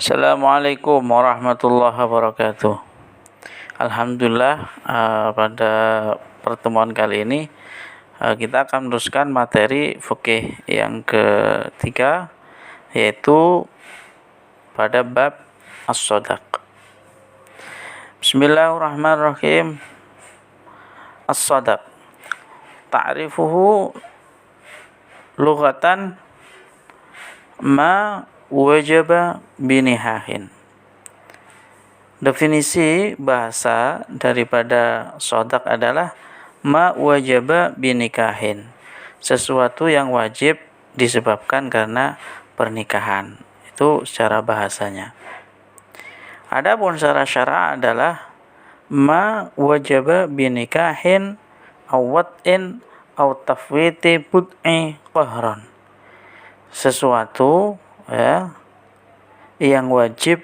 Assalamualaikum warahmatullahi wabarakatuh. Alhamdulillah, pada pertemuan kali ini kita akan meneruskan materi fikih yang ketiga, yaitu pada bab as-shadaq. Bismillahirrahmanirrahim. As-shadaq, ta'rifuhu lughatan ma wajaba binihahin. Definisi bahasa daripada shadaq adalah ma wajaba binikahin, sesuatu yang wajib disebabkan karena pernikahan. Itu secara bahasanya. Adapun secara syara' adalah ma wajaba binikahin aw wat'in aw tafwiti bud'i qahran, sesuatu yang wajib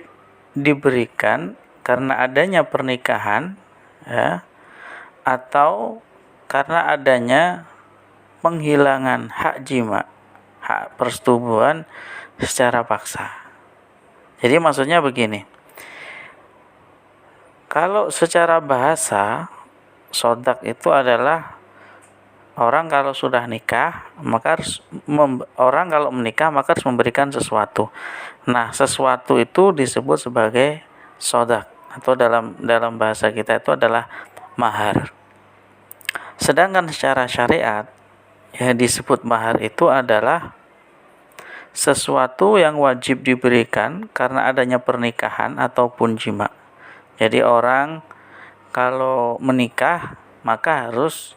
diberikan karena adanya pernikahan, atau karena adanya penghilangan hak jima, hak persetubuhan secara paksa. Jadi maksudnya begini, kalau secara bahasa shadaq itu adalah orang kalau sudah nikah maka harus memberikan sesuatu. Nah, sesuatu itu disebut sebagai shadaq, atau dalam bahasa kita itu adalah mahar. Sedangkan secara syariat yang disebut mahar itu adalah sesuatu yang wajib diberikan karena adanya pernikahan ataupun jima. Jadi orang kalau menikah maka harus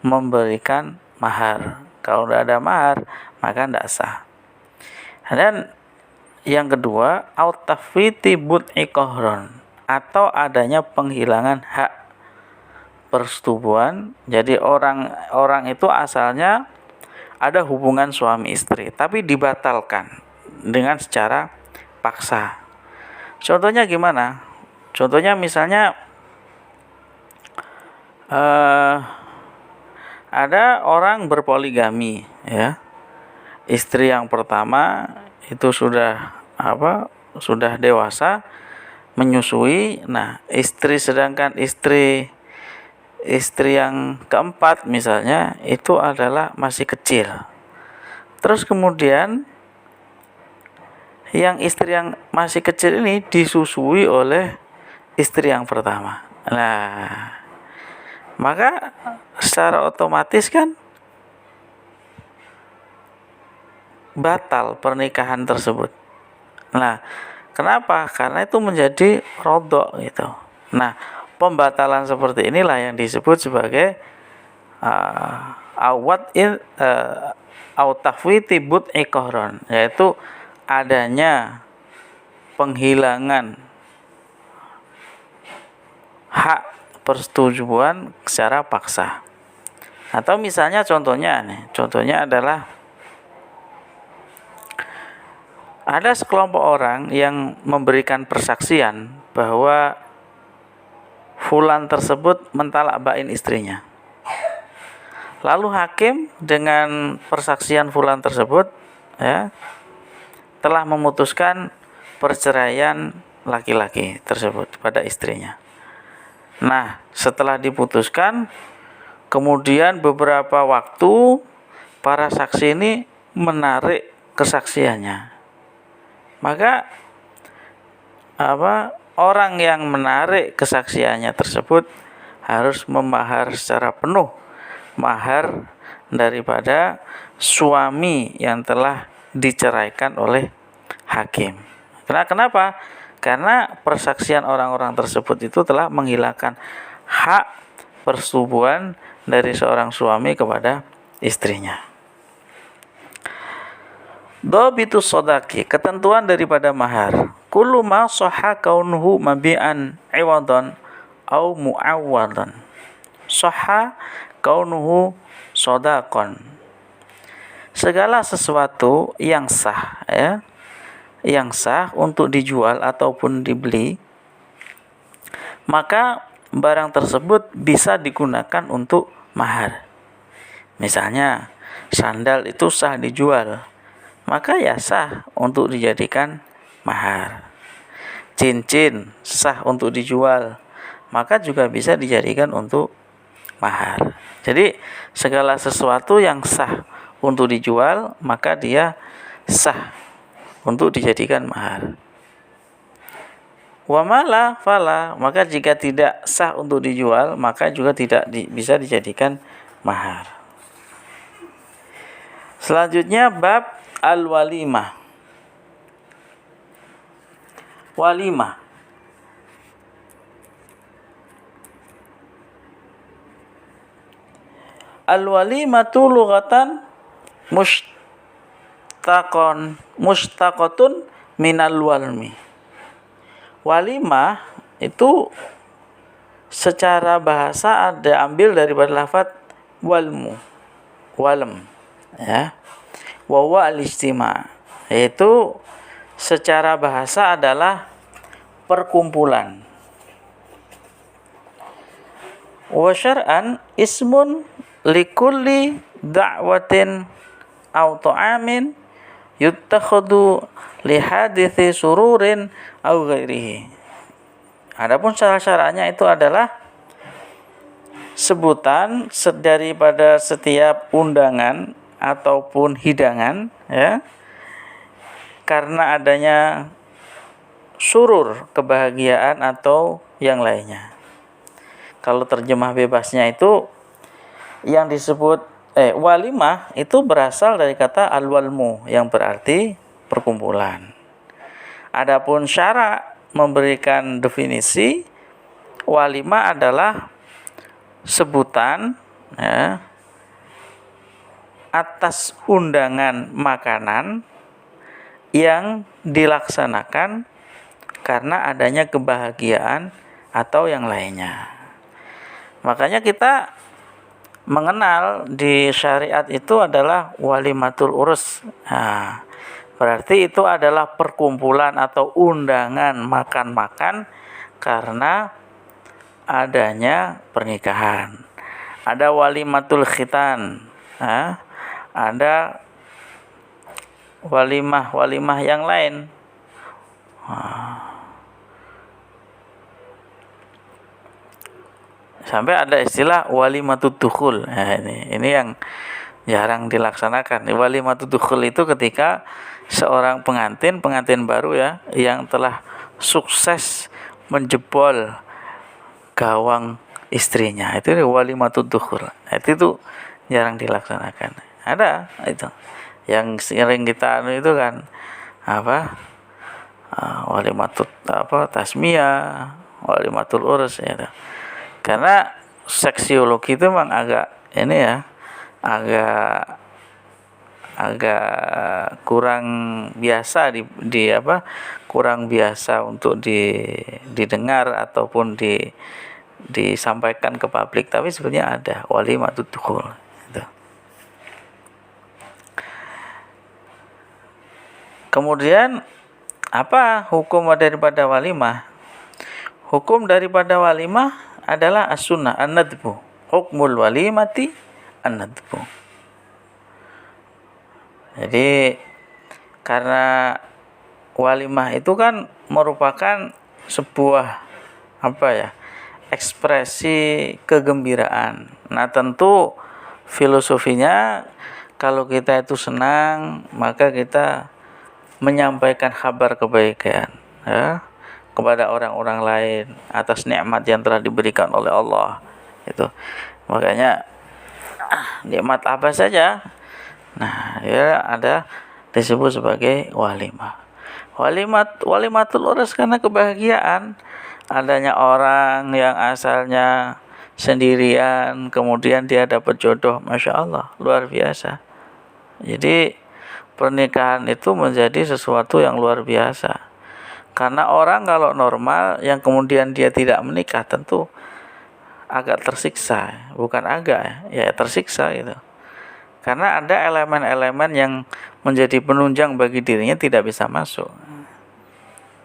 memberikan mahar. Kalau tidak ada mahar maka tidak sah. Dan yang kedua, autafwiti bud'i qahron, atau adanya penghilangan hak persetubuhan. Jadi orang itu asalnya ada hubungan suami istri tapi dibatalkan dengan secara paksa. Contohnya gimana? Contohnya misalnya ada orang berpoligami, istri yang pertama itu sudah dewasa, menyusui. Nah, sedangkan istri yang keempat misalnya itu adalah masih kecil. Terus kemudian yang istri yang masih kecil ini disusui oleh istri yang pertama. Nah, maka secara otomatis kan batal pernikahan tersebut. Nah, kenapa? Karena itu menjadi rodok gitu. Nah, pembatalan seperti inilah yang disebut sebagai tafwiti bud'i qahron, yaitu adanya penghilangan hak persetujuan secara paksa. Atau misalnya contohnya adalah ada sekelompok orang yang memberikan persaksian bahwa fulan tersebut mentalak bain istrinya. Lalu hakim dengan persaksian fulan tersebut telah memutuskan perceraian laki-laki tersebut pada istrinya. Nah, setelah diputuskan, kemudian beberapa waktu para saksi ini menarik kesaksiannya. Maka orang yang menarik kesaksiannya tersebut harus memahar secara penuh mahar daripada suami yang telah diceraikan oleh hakim. Kenapa? Karena persaksian orang-orang tersebut itu telah menghilangkan hak persetubuhan dari seorang suami kepada istrinya. Dhabitu shadaqi, ketentuan daripada mahar. Kullu ma sahha kaunuhu mabi'an iwadan au mu'awwadan. Sahha kaunuhu shadaqan. Segala sesuatu yang sah, yang sah untuk dijual ataupun dibeli, maka barang tersebut bisa digunakan untuk mahar. Misalnya sandal itu sah dijual, maka ya sah untuk dijadikan mahar. Cincin sah untuk dijual, maka juga bisa dijadikan untuk mahar. Jadi segala sesuatu yang sah untuk dijual, maka dia sah untuk dijadikan mahar. Wa mala fala, maka jika tidak sah untuk dijual, maka juga tidak bisa dijadikan mahar. Selanjutnya bab al-walimah. Walimah. Al-walimatu lughatan mustaqatun minal walmi. Walimah itu secara bahasa ada ambil daripada lafaz walm, ya. Wa huwa al-istima', yaitu secara bahasa adalah perkumpulan. Wa syar'an ismun likulli da'watin aw ta'amin yuttakhadhu li hadithi sururin aw ghairihi. Adapun syarat-syaratnya itu adalah sebutan daripada setiap undangan ataupun hidangan, ya, karena adanya surur, kebahagiaan atau yang lainnya. Kalau terjemah bebasnya itu yang disebut walimah itu berasal dari kata al-walmu yang berarti perkumpulan. Adapun syara memberikan definisi, walimah adalah sebutan, ya, atas undangan makanan yang dilaksanakan karena adanya kebahagiaan atau yang lainnya. Makanya kita mengenal di syariat itu adalah walimatul urus. Nah, berarti itu adalah perkumpulan atau undangan makan-makan karena adanya pernikahan. Ada walimatul khitan, ada walimah yang lain. Sampai ada istilah walimatut dukhul. Nah, ini yang jarang dilaksanakan. Walimatut dukhul itu ketika seorang pengantin baru, ya, yang telah sukses menjebol gawang istrinya, itu walimatut dukhul. Itu jarang dilaksanakan. Ada itu yang sering kita itu kan walimatut tasmiyah, walimatul urus, ya. Karena seksiologi itu memang agak kurang biasa kurang biasa untuk didengar ataupun disampaikan ke publik, tapi sebenarnya ada walimatut dukhul gitu. Kemudian apa hukum daripada walimah? Hukum daripada walimah adalah as-sunnah an-nadbu. Hukmul walimati an-nadbu. Jadi karena walimah itu kan merupakan sebuah ekspresi kegembiraan. Nah, tentu filosofinya kalau kita itu senang, maka kita menyampaikan kabar kebaikan, ya, kepada orang-orang lain atas nikmat yang telah diberikan oleh Allah. Itu makanya nikmat apa saja, nah, ya, ada disebut sebagai walimah. Walimatul urus karena kebahagiaan, adanya orang yang asalnya sendirian kemudian dia dapat jodoh, masya Allah, luar biasa. Jadi pernikahan itu menjadi sesuatu yang luar biasa. Karena orang kalau normal yang kemudian dia tidak menikah tentu agak tersiksa, bukan tersiksa gitu. Karena ada elemen-elemen yang menjadi penunjang bagi dirinya tidak bisa masuk,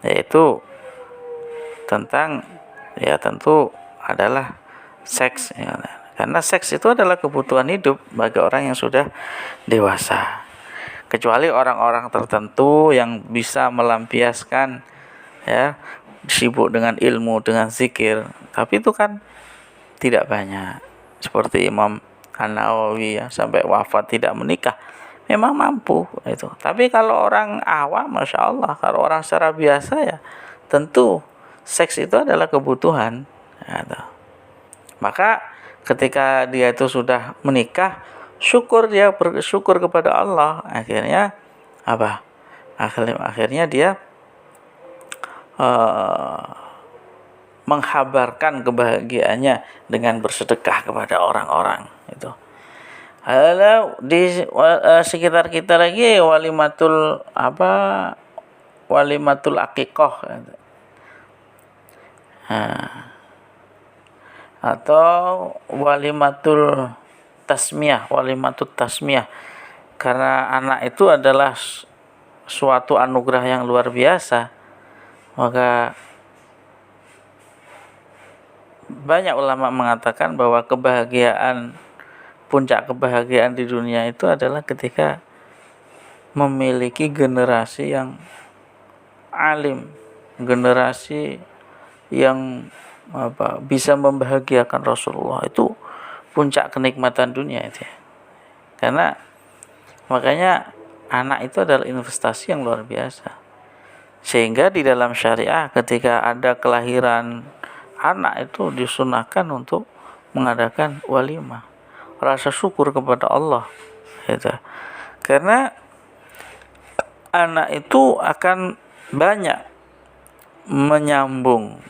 yaitu tentang, ya, tentu adalah seks, ya. Karena seks itu adalah kebutuhan hidup bagi orang yang sudah dewasa. kecuali orang-orang tertentu yang bisa melampiaskan, ya, sibuk dengan ilmu, dengan zikir, tapi itu kan tidak banyak. Seperti Imam An-Nawawi, ya, sampai wafat tidak menikah, memang mampu itu. Tapi kalau orang awam, masya Allah, kalau orang secara biasa, ya tentu seks itu adalah kebutuhan, gitu. Maka ketika dia itu sudah menikah, dia bersyukur kepada Allah. Akhirnya apa? Akhirnya dia menghabarkan kebahagiaannya dengan bersedekah kepada orang-orang itu. Ada di sekitar kita lagi walimatul aqiqah, atau walimatul tasmiyah, karena anak itu adalah suatu anugerah yang luar biasa, maka banyak ulama mengatakan bahwa puncak kebahagiaan di dunia itu adalah ketika memiliki generasi yang alim, generasi yang bisa membahagiakan Rasulullah. Itu puncak kenikmatan dunia itu, ya. Karena makanya anak itu adalah investasi yang luar biasa. Sehingga di dalam syariah ketika ada kelahiran anak itu disunahkan untuk mengadakan walimah, rasa syukur kepada Allah, gitu. Karena anak itu akan banyak menyambung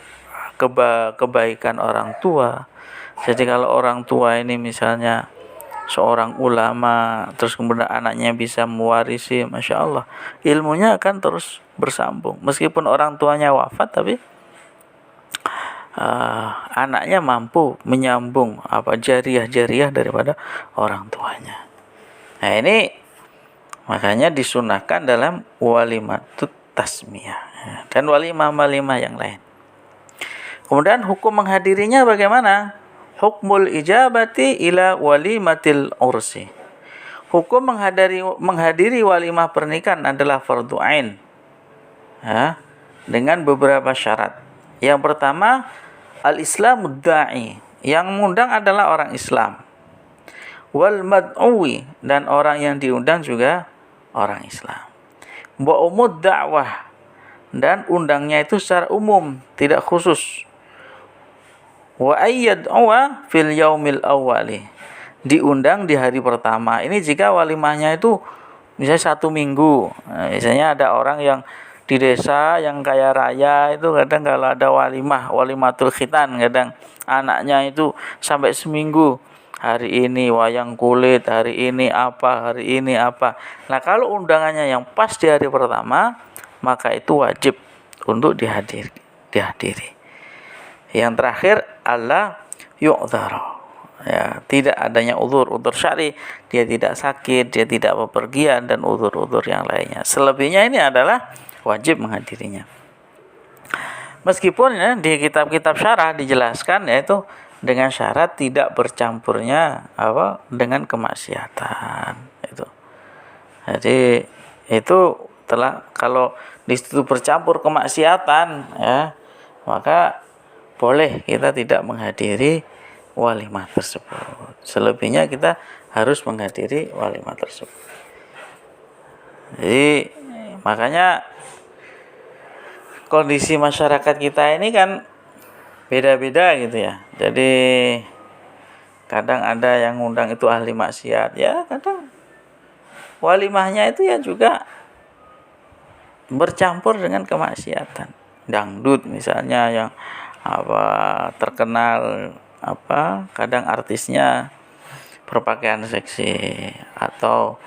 kebaikan orang tua. Jadi kalau orang tua ini misalnya seorang ulama, terus kemudian anaknya bisa mewarisi, masya Allah, ilmunya akan terus bersambung. Meskipun orang tuanya wafat, tapi anaknya mampu menyambung jariah daripada orang tuanya. Nah, ini makanya disunahkan dalam walimatut tasmiyah dan walimah yang lain. Kemudian hukum menghadirinya bagaimana? Hukmul ijabati ila walimatil ursi. Hukum menghadiri walimah pernikahan adalah fardu ain, ya, dengan beberapa syarat. Yang pertama, al-islamud da'i, yang mengundang adalah orang Islam. Wal mad'uwi, dan orang yang diundang juga orang Islam. Wa umud da'wah, dan undangnya itu secara umum, tidak khusus. Wa ayyad'uwa fil yaumil awwali, diundang di hari pertama. Ini jika walimahnya itu misalnya 1 minggu. Nah, misalnya ada orang yang di desa yang kaya raya itu kadang kalau ada walimatul khitan, kadang anaknya itu sampai seminggu. Hari ini wayang kulit, hari ini apa. Nah, kalau undangannya yang pas di hari pertama, maka itu wajib untuk dihadiri. Yang terakhir, Allah yu'dzar, ya, tidak adanya uzur syar'i, dia tidak sakit, dia tidak bepergian, dan uzur yang lainnya. Selebihnya ini adalah wajib menghadirinya. Meskipun, ya, di kitab-kitab syarah dijelaskan, yaitu dengan syarat tidak bercampurnya dengan kemaksiatan itu. Jadi itu kalau di situ bercampur kemaksiatan, ya, maka boleh kita tidak menghadiri walimah tersebut. Selebihnya kita harus menghadiri walimah tersebut. Jadi makanya kondisi masyarakat kita ini kan beda-beda gitu, ya. Jadi kadang ada yang ngundang itu ahli maksiat, ya, kadang walimahnya itu ya juga bercampur dengan kemaksiatan. Dangdut misalnya yang terkenal, kadang artisnya berpakaian seksi, atau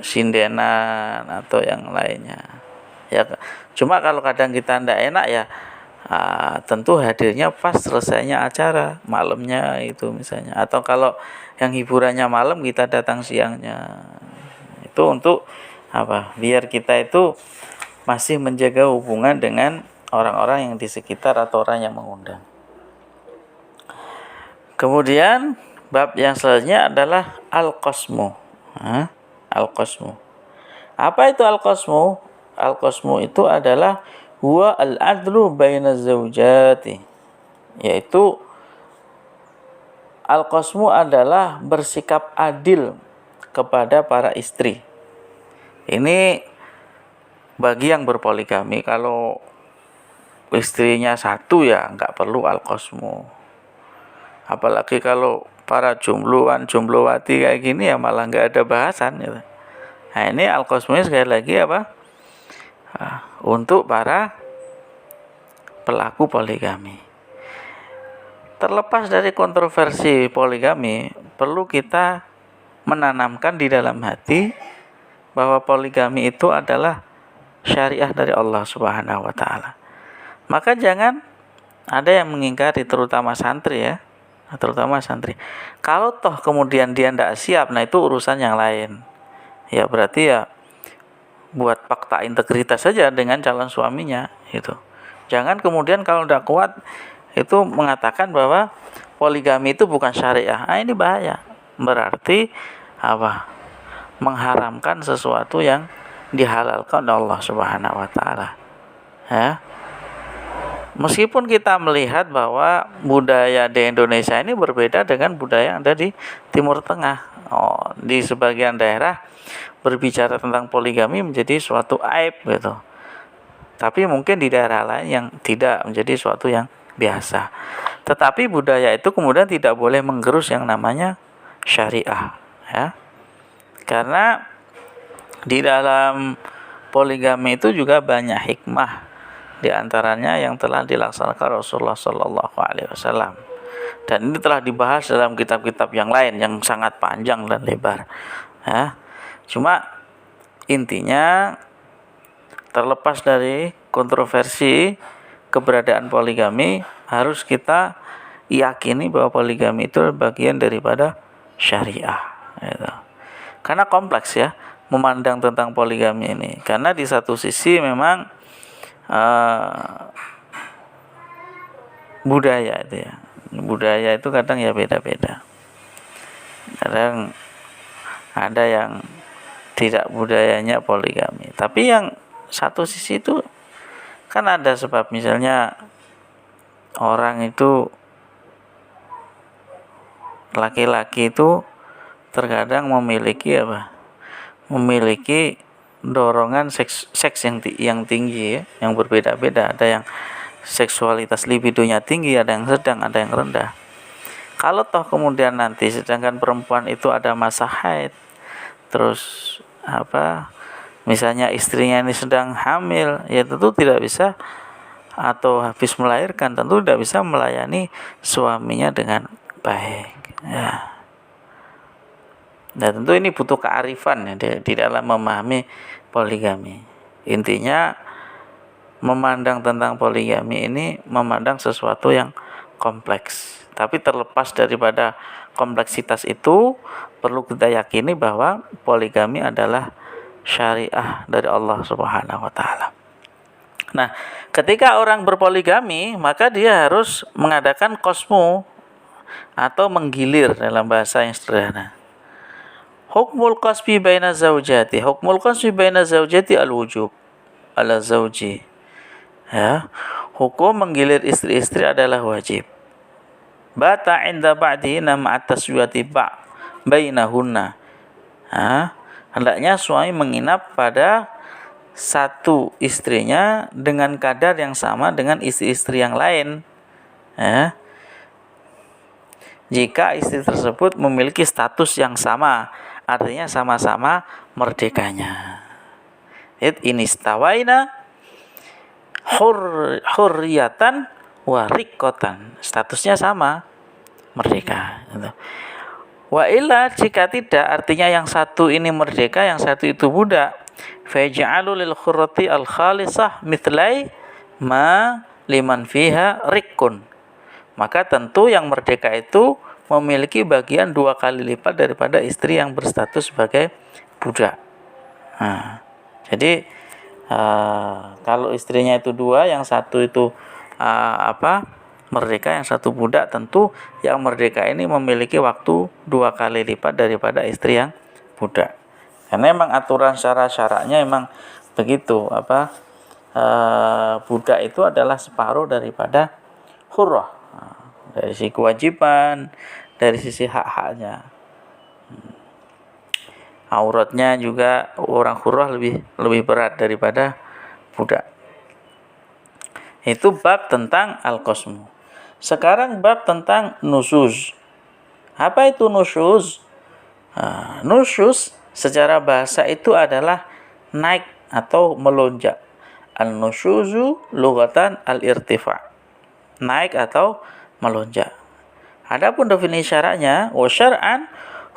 sindenan, atau yang lainnya, ya. Cuma kalau kadang kita tidak enak, ya, tentu hadirnya pas selesainya acara malamnya itu misalnya, atau kalau yang hiburannya malam kita datang siangnya, itu untuk biar kita itu masih menjaga hubungan dengan orang-orang yang di sekitar atau orang yang mengundang. Kemudian bab yang selanjutnya adalah al-qasmu. Al-qasmu. Apa itu al-qasmu? Al-qasmu itu adalah huwa al-adlu baina zaujati, yaitu al-qasmu adalah bersikap adil kepada para istri. Ini bagi yang berpoligami. Kalau istrinya satu ya nggak perlu al-qasmu. Apalagi kalau para jombloan, jomblowati kayak gini ya malah nggak ada bahasan gitu. Nah ini al-qasmu sekali lagi apa? Untuk para pelaku poligami. Terlepas dari kontroversi poligami, perlu kita menanamkan di dalam hati bahwa poligami itu adalah syariah dari Allah Subhanahu wa taala. Maka jangan ada yang mengingkari, terutama santri ya. Terutama santri. Kalau toh kemudian dia tidak siap, nah itu urusan yang lain. Ya berarti ya buat fakta integritas saja dengan calon suaminya gitu. Jangan kemudian kalau tidak kuat itu mengatakan bahwa poligami itu bukan syariah. Nah ini bahaya. Berarti apa? Mengharamkan sesuatu yang dihalalkan oleh Allah Subhanahu wa taala. Ya. Meskipun kita melihat bahwa budaya di Indonesia ini berbeda dengan budaya yang ada di Timur Tengah. Di sebagian daerah berbicara tentang poligami menjadi suatu aib gitu. Tapi mungkin di daerah lain yang tidak, menjadi suatu yang biasa. Tetapi budaya itu kemudian tidak boleh menggerus yang namanya syariah, ya. Karena di dalam poligami itu juga banyak hikmah, di antaranya yang telah dilaksanakan Rasulullah Sallallahu Alaihi Wasallam, dan ini telah dibahas dalam kitab-kitab yang lain yang sangat panjang dan lebar. Ya. Cuma intinya terlepas dari kontroversi keberadaan poligami, harus kita yakini bahwa poligami itu bagian daripada syariah. Gitu. Karena kompleks ya memandang tentang poligami ini. Karena di satu sisi memang budaya itu ya, budaya itu kadang ya beda-beda. Kadang ada yang tidak budayanya poligami, tapi yang satu sisi itu kan ada sebab. Misalnya orang itu, laki-laki itu terkadang memiliki dorongan seks yang tinggi ya, yang berbeda-beda. Ada yang seksualitas libidonya tinggi, ada yang sedang, ada yang rendah. Kalau toh kemudian nanti sedangkan perempuan itu ada masa haid, terus misalnya istrinya ini sedang hamil, ya tentu tidak bisa, atau habis melahirkan, tentu tidak bisa melayani suaminya dengan baik ya. Nah tentu ini butuh kearifan ya di dalam memahami poligami. Intinya memandang tentang poligami ini memandang sesuatu yang kompleks. Tapi terlepas daripada kompleksitas itu, perlu kita yakini bahwa poligami adalah syariah dari Allah Subhanahu wa taala. Nah, ketika orang berpoligami, maka dia harus mengadakan qasmu atau menggilir dalam bahasa yang sederhana. Hukmul qasmi baina zaujati. Hukmul qasmi baina zaujati al-wujub ala zauji. Ya, hukum menggilir istri-istri adalah wajib. Bata inda ba'dihina ma'at taswiyati bainahunna. Hendaknya suami menginap pada satu istrinya dengan kadar yang sama dengan istri-istri yang lain. Ya. Jika istri tersebut memiliki status yang sama, artinya sama-sama merdekanya. Inistawaina hurriyatan wa riqqatan, statusnya sama, merdeka gitu. Wa illa, jika tidak, artinya yang satu ini merdeka, yang satu itu budak, faj'alu lil khurrati al khalisah mithlai ma liman fiha riqqun, maka tentu yang merdeka itu memiliki bagian 2 kali lipat daripada istri yang berstatus sebagai budak. Jadi kalau istrinya itu 2, yang satu itu merdeka, yang satu budak, tentu yang merdeka ini memiliki waktu 2 kali lipat daripada istri yang budak. Karena memang aturan syarat-syaratnya memang begitu, budak itu adalah separuh daripada hurrah. Dari sisi kewajiban, dari sisi hak-haknya. Auratnya juga orang hurrah lebih berat daripada budak. Itu bab tentang al-qasmu. Sekarang bab tentang nusyuz. Apa itu nusyuz? Nusyuz secara bahasa itu adalah naik atau melonjak. An-nusyuzu lughatan al-irtifa'. Naik atau melonjak. Adapun definisi syaratnya, wa syar'an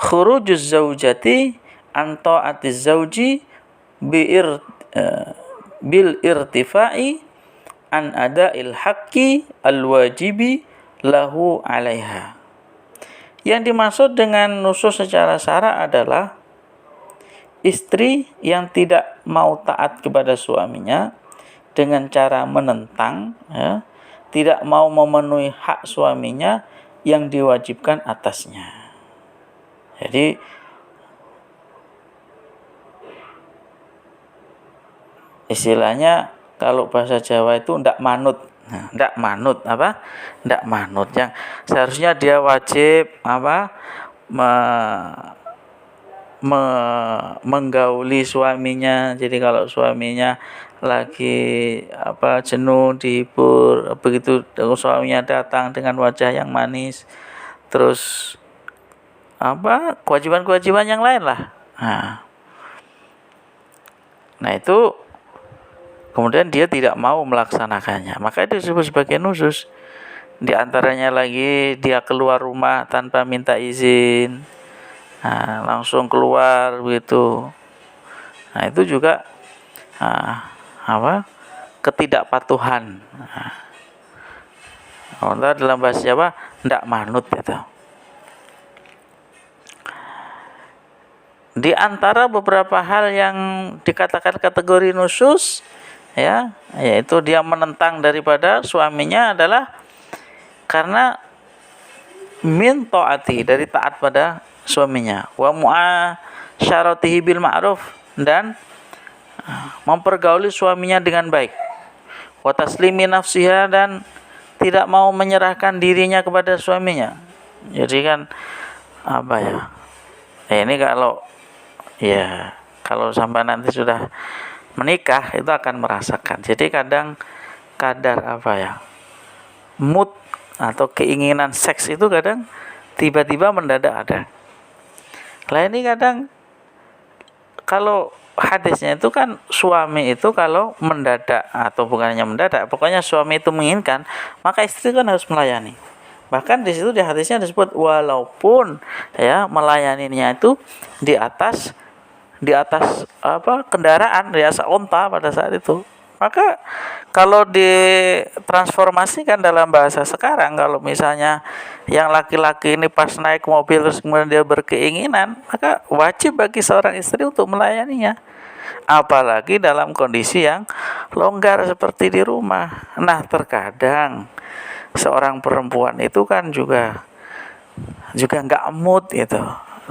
khurujuz zaujati an ta'atiz zauji bil irtifa'i an ada'il haqqi al-wajibi lahu 'alaiha. Yang dimaksud dengan nusyuz secara syara adalah istri yang tidak mau taat kepada suaminya dengan cara menentang, tidak mau memenuhi hak suaminya yang diwajibkan atasnya. Jadi istilahnya kalau bahasa Jawa itu ndak manut. Ndak manut apa? Ndak manut, yang seharusnya dia wajib menggauli suaminya. Jadi kalau suaminya lagi jenuh, dihibur, begitu suaminya datang dengan wajah yang manis, terus kewajiban-kewajiban yang lain lah. Nah itu kemudian dia tidak mau melaksanakannya, maka itu disebut sebagai nusyuz. Di antaranya lagi dia keluar rumah tanpa minta izin, langsung keluar begitu. Nah itu juga ketidakpatuhan. Dalam bahasa Jawa ndak manut gitu. Di antara beberapa hal yang dikatakan kategori nusyuz, yaitu dia menentang daripada suaminya adalah karena min taati, dari taat pada suaminya, wa mu'asyaratihi bil ma'ruf, dan mempergauli suaminya dengan baik, wa taslimi nafsiha, dan tidak mau menyerahkan dirinya kepada suaminya. Jadi kan ini kalau sampai nanti sudah menikah itu akan merasakan. Jadi kadar mood atau keinginan seks itu kadang tiba-tiba mendadak ada. Lah ini kadang kalau hadisnya itu kan suami itu kalau mendadak, atau bukannya mendadak, pokoknya suami itu menginginkan, maka istri kan harus melayani. Bahkan di situ di hadisnya disebut walaupun melayaninya itu di atas kendaraan, di atas onta pada saat itu. Maka kalau ditransformasikan dalam bahasa sekarang, kalau misalnya yang laki-laki ini pas naik mobil terus kemudian dia berkeinginan, maka wajib bagi seorang istri untuk melayaninya. Apalagi dalam kondisi yang longgar seperti di rumah. Nah, terkadang seorang perempuan itu kan juga nggak mood gitu.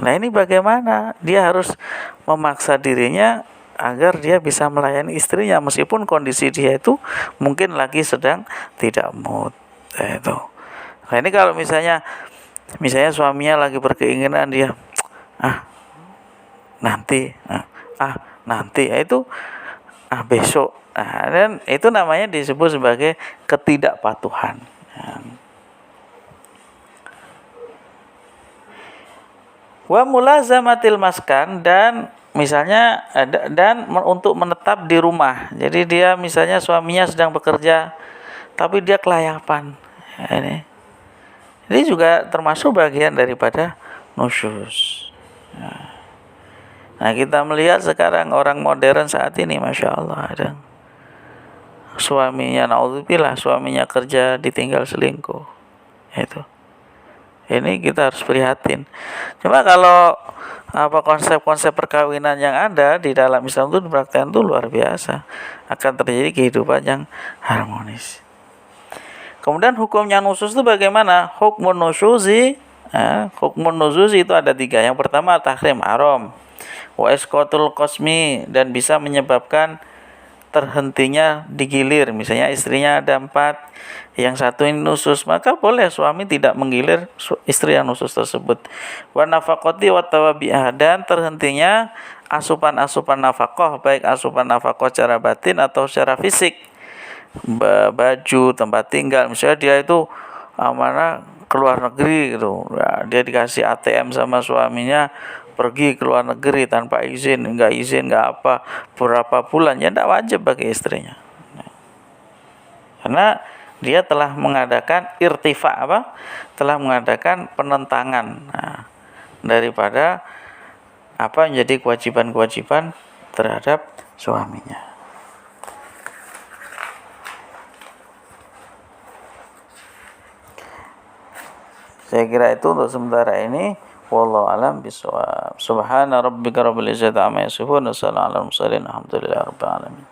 Nah ini bagaimana? Dia harus memaksa dirinya agar dia bisa melayani istrinya meskipun kondisi dia itu mungkin lagi sedang tidak mood. Itu. Nah ini kalau misalnya suaminya lagi berkeinginan, dia nanti itu besok. Dan itu namanya disebut sebagai ketidakpatuhan. Wa mulazamatil maskan, dan misalnya untuk menetap di rumah. Jadi dia misalnya suaminya sedang bekerja tapi dia kelayapan. Ini juga termasuk bagian daripada nusyuz. Nah, kita melihat sekarang orang modern saat ini, Masya Allah, ada suaminya, naudzubillah, suaminya kerja ditinggal selingkuh. Ini kita harus prihatin. Cuma kalau konsep-konsep perkawinan yang ada di dalam Islam itu dipraktikkan itu luar biasa, akan terjadi kehidupan yang harmonis. Kemudian hukumnya nusyuz itu bagaimana? Hukmun nusyuzi itu ada 3. Yang pertama tahrim, haram. wa isqatul qasmi, dan bisa menyebabkan terhentinya digilir. Misalnya istrinya ada 4, yang satu ini nusus, maka boleh suami tidak menggilir istri yang nusus tersebut. Wa nafaqati wa tawabi'ah, dan terhentinya asupan-asupan nafkah, baik asupan nafkah secara batin atau secara fisik, baju, tempat tinggal. Misalnya dia itu keluar negeri gitu, nah, dia dikasih ATM sama suaminya, pergi ke luar negeri tanpa izin, nggak apa, berapa bulan, ya tidak wajib bagi istrinya, karena dia telah mengadakan irtifa, telah mengadakan penentangan daripada apa yang jadi kewajiban-kewajiban terhadap suaminya. Saya kira itu untuk sementara ini. Wallahu a'lam bishawab. Subhana rabbika rabbil izzati amma yasifun wa salamun alal mursalin. Alhamdulillahirabbil alamin.